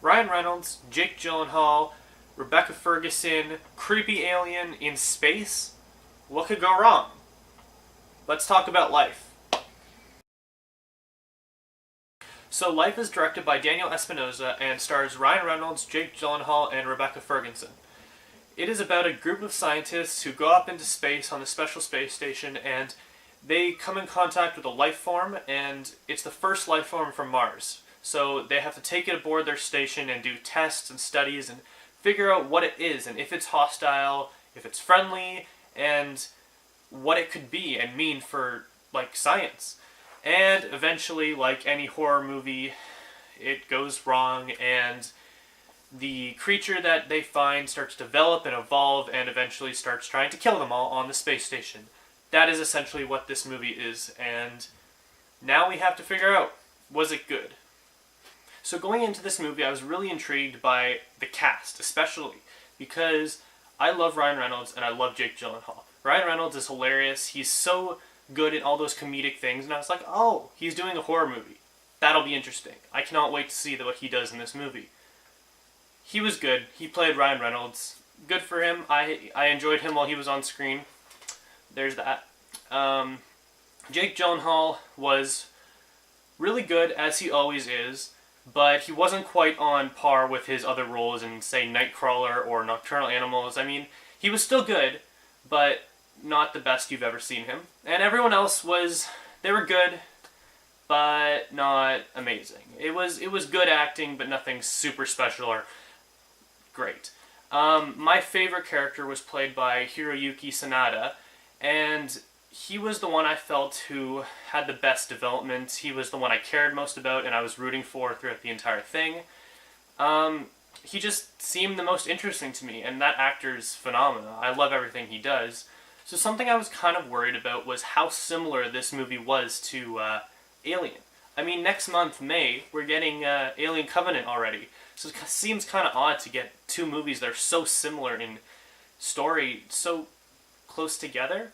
Ryan Reynolds, Jake Gyllenhaal, Rebecca Ferguson, creepy alien in space. What could go wrong? Let's talk about Life. So Life is directed by Daniel Espinosa and stars Ryan Reynolds, Jake Gyllenhaal, and Rebecca Ferguson. It is about a group of scientists who go up into space on the special space station, and they come in contact with a life form, and it's the first life form from Mars. So they have to take it aboard their station and do tests and studies and figure out what it is and if it's hostile, if it's friendly, and what it could be and mean for, like, science. And eventually, like any horror movie, it goes wrong, and the creature that they find starts to develop and evolve and eventually starts trying to kill them all on the space station. That is essentially what this movie is, and now we have to figure out, was it good? So going into this movie, I was really intrigued by the cast, especially because I love Ryan Reynolds and I love Jake Gyllenhaal. Ryan Reynolds is hilarious. He's so good in all those comedic things, and I was like, oh, he's doing a horror movie. That'll be interesting. I cannot wait to see what he does in this movie. He was good. He played Ryan Reynolds. Good for him. I enjoyed him while he was on screen. There's that. Jake Gyllenhaal was really good, as he always is, but he wasn't quite on par with his other roles in, say, Nightcrawler or Nocturnal Animals. I mean, he was still good, but not the best you've ever seen him. And everyone else they were good, but not amazing. It was good acting, but nothing super special or great. My favorite character was played by Hiroyuki Sanada, and he was the one I felt who had the best development. He was the one I cared most about and I was rooting for throughout the entire thing. He just seemed the most interesting to me, and that actor's phenomenal. I love everything he does. So something I was kind of worried about was how similar this movie was to Alien. I mean, next month, May, we're getting Alien Covenant already. So it seems kind of odd to get two movies that are so similar in story, so close together.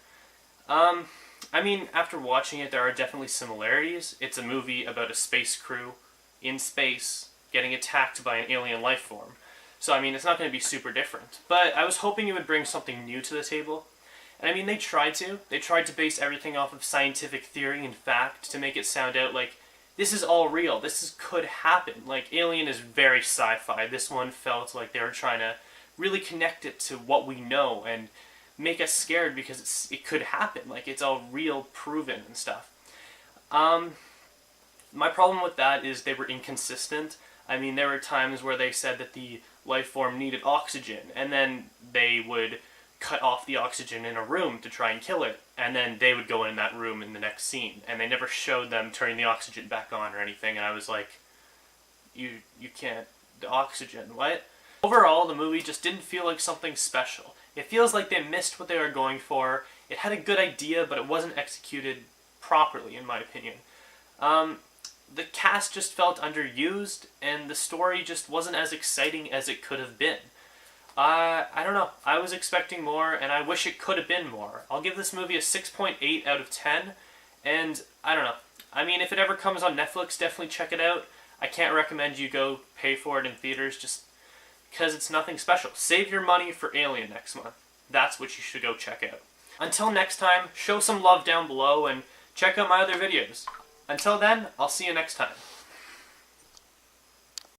I mean, after watching it, there are definitely similarities. It's a movie about a space crew in space getting attacked by an alien life form. So, I mean, it's not going to be super different. But I was hoping it would bring something new to the table. And I mean, they tried to. They tried to base everything off of scientific theory and fact to make it sound out like, this is all real. Could happen. Like, Alien is very sci-fi. This one felt like they were trying to really connect it to what we know and make us scared because it could happen. Like, it's all real, proven and stuff. My problem with that is they were inconsistent. I mean, there were times where they said that the life form needed oxygen, and then they would cut off the oxygen in a room to try and kill it, and then they would go in that room in the next scene, and they never showed them turning the oxygen back on or anything, and I was like, you can't, the oxygen, what? Overall, the movie just didn't feel like something special. It feels like they missed what they were going for. It had a good idea, but it wasn't executed properly, in my opinion. The cast just felt underused, and the story just wasn't as exciting as it could have been. I don't know. I was expecting more, and I wish it could have been more. I'll give this movie a 6.8 out of 10, and I don't know. I mean, if it ever comes on Netflix, definitely check it out. I can't recommend you go pay for it in theaters just because it's nothing special. Save your money for Alien next month. That's what you should go check out. Until next time, show some love down below and check out my other videos. Until then, I'll see you next time.